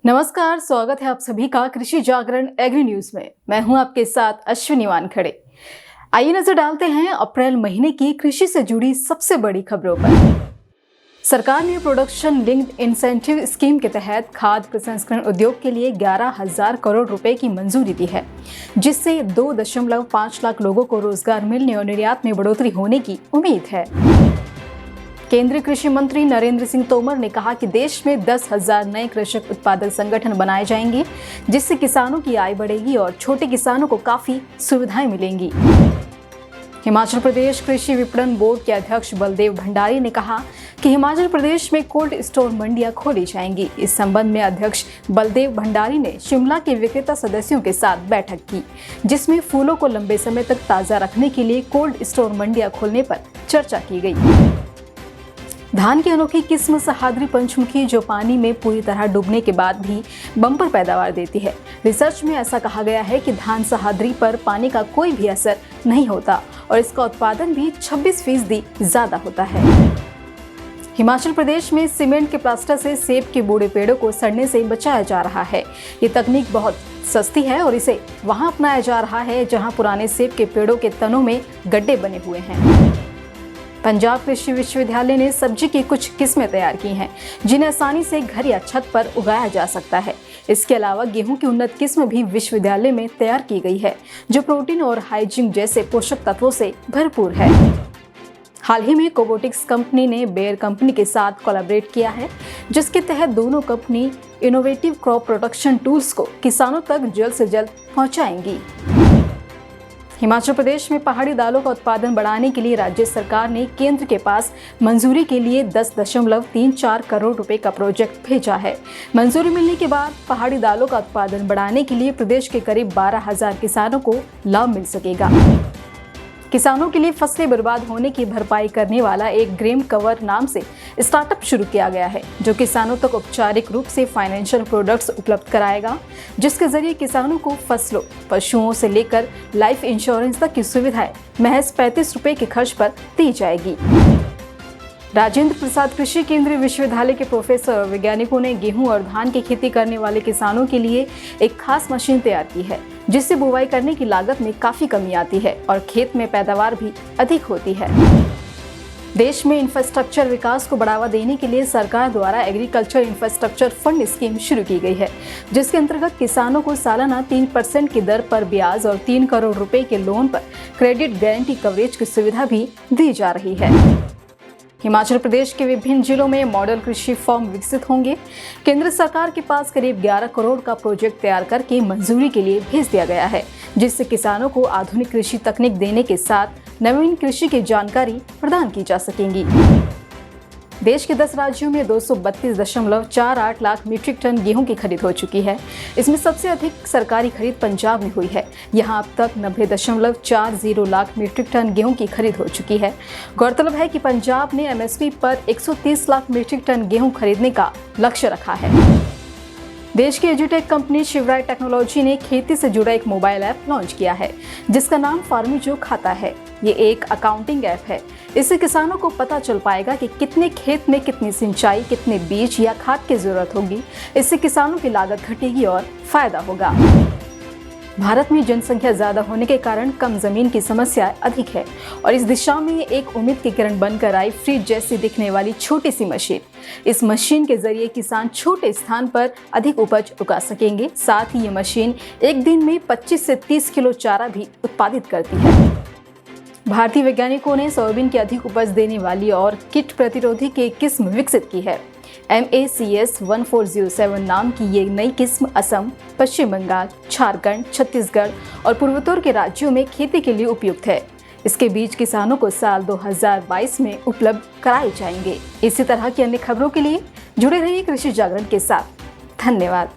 नमस्कार, स्वागत है आप सभी का कृषि जागरण एग्री न्यूज में। मैं हूं आपके साथ अश्विनी वानखड़े। आइए नजर डालते हैं अप्रैल महीने की कृषि से जुड़ी सबसे बड़ी खबरों पर। सरकार ने प्रोडक्शन लिंक्ड इंसेंटिव स्कीम के तहत खाद्य प्रसंस्करण उद्योग के लिए 11,000 करोड़ रुपए की मंजूरी दी है, जिससे 2.5 लाख लोगों को रोजगार मिलने और निर्यात में बढ़ोतरी होने की उम्मीद है। केंद्रीय कृषि मंत्री नरेंद्र सिंह तोमर ने कहा कि देश में 10,000 नए कृषक उत्पादक संगठन बनाए जाएंगे, जिससे किसानों की आय बढ़ेगी और छोटे किसानों को काफी सुविधाएं मिलेंगी। हिमाचल प्रदेश कृषि विपणन बोर्ड के अध्यक्ष बलदेव भंडारी ने कहा कि हिमाचल प्रदेश में कोल्ड स्टोर मंडियां खोली जाएंगी। इस संबंध में अध्यक्ष बलदेव भंडारी ने शिमला के विक्रेता सदस्यों के साथ बैठक की, जिसमें फूलों को लंबे समय तक ताजा रखने के लिए कोल्ड स्टोर मंडियां खोलने पर चर्चा की गई। धान की अनोखी किस्म सहाद्री पंचमुखी, जो पानी में पूरी तरह डूबने के बाद भी बम्पर पैदावार देती है। रिसर्च में ऐसा कहा गया है कि धान सहाद्री पर पानी का कोई भी असर नहीं होता और इसका उत्पादन भी 26% ज्यादा होता है। हिमाचल प्रदेश में सीमेंट के प्लास्टर से सेब के बूढ़े पेड़ों को सड़ने से बचाया जा रहा है। ये तकनीक बहुत सस्ती है और इसे वहां अपनाया जा रहा है जहां पुराने सेब के पेड़ों के तनों में गड्ढे बने हुए हैं। पंजाब कृषि विश्वविद्यालय ने सब्जी की कुछ किस्में तैयार की हैं, जिन्हें आसानी से घर या छत पर उगाया जा सकता है। इसके अलावा गेहूं की उन्नत किस्म भी विश्वविद्यालय में तैयार की गई है, जो प्रोटीन और हाइजिन जैसे पोषक तत्वों से भरपूर है। हाल ही में कोबोटिक्स कंपनी ने बेयर कंपनी के साथ कोलैबोरेट किया है, जिसके तहत दोनों company innovative crop protection tools को किसानों तक जल्द से जल्द पहुंचाएंगी। हिमाचल प्रदेश में पहाड़ी दालों का उत्पादन बढ़ाने के लिए राज्य सरकार ने केंद्र के पास मंजूरी के लिए 10.34 करोड़ रुपए का प्रोजेक्ट भेजा है। मंजूरी मिलने के बाद पहाड़ी दालों का उत्पादन बढ़ाने के लिए प्रदेश के करीब 12,000 किसानों को लाभ मिल सकेगा। किसानों के लिए फसलें बर्बाद होने की भरपाई करने वाला एक ग्रेम कवर नाम से स्टार्टअप शुरू किया गया है, जो किसानों तक औपचारिक रूप से फाइनेंशियल प्रोडक्ट्स उपलब्ध कराएगा, जिसके जरिए किसानों को फसलों, पशुओं से लेकर लाइफ इंश्योरेंस तक की सुविधाएं महज 35 रुपए के खर्च पर दी जाएगी। राजेंद्र प्रसाद कृषि केंद्रीय विश्वविद्यालय के प्रोफेसर और वैज्ञानिकों ने गेहूं और धान की खेती करने वाले किसानों के लिए एक खास मशीन तैयार की है, जिससे बुवाई करने की लागत में काफी कमी आती है और खेत में पैदावार भी अधिक होती है। देश में इंफ्रास्ट्रक्चर विकास को बढ़ावा देने के लिए सरकार द्वारा एग्रीकल्चर इंफ्रास्ट्रक्चर फंड स्कीम शुरू की गई है, जिसके अंतर्गत किसानों को सालाना 3% की दर पर ब्याज और 3 करोड़ रुपए के लोन पर क्रेडिट गारंटी कवरेज की सुविधा भी दी जा रही है। हिमाचल प्रदेश के विभिन्न जिलों में मॉडल कृषि फॉर्म विकसित होंगे। केंद्र सरकार के पास करीब 11 करोड़ का प्रोजेक्ट तैयार करके मंजूरी के लिए भेज दिया गया है, जिससे किसानों को आधुनिक कृषि तकनीक देने के साथ नवीन कृषि की जानकारी प्रदान की जा सकेगी। देश के 10 राज्यों में 232.48 लाख मीट्रिक टन गेहूं की खरीद हो चुकी है। इसमें सबसे अधिक सरकारी खरीद पंजाब में हुई है। यहां अब तक 90.40 लाख मीट्रिक टन गेहूं की खरीद हो चुकी है। गौरतलब है कि पंजाब ने एमएसपी पर 130 लाख मीट्रिक टन गेहूं खरीदने का लक्ष्य रखा है। देश की एजुटेक कंपनी शिवराय टेक्नोलॉजी ने खेती से जुड़ा एक मोबाइल ऐप लॉन्च किया है, जिसका नाम फार्मिजो खाता है। ये एक अकाउंटिंग ऐप है। इससे किसानों को पता चल पाएगा कि कितने खेत में कितनी सिंचाई, कितने बीज या खाद की जरूरत होगी। इससे किसानों की लागत घटेगी और फायदा होगा। भारत में जनसंख्या ज्यादा होने के कारण कम जमीन की समस्या अधिक है और इस दिशा में एक उम्मीद की किरण बनकर आई फ्रिज जैसी दिखने वाली छोटी सी मशीन। इस मशीन के जरिए किसान छोटे स्थान पर अधिक उपज उगा सकेंगे। साथ ही ये मशीन एक दिन में 25 से 30 किलो चारा भी उत्पादित करती है। भारतीय वैज्ञानिकों ने सोयाबीन की अधिक उपज देने वाली और कीट प्रतिरोधी की किस्म विकसित की है। MACS 1407 नाम की ये नई किस्म असम, पश्चिम बंगाल, झारखंड, छत्तीसगढ़ और पूर्वोत्तर के राज्यों में खेती के लिए उपयुक्त है। इसके बीज किसानों को साल 2022 में उपलब्ध कराए जाएंगे। इसी तरह की अन्य खबरों के लिए जुड़े रहिए कृषि जागरण के साथ। धन्यवाद।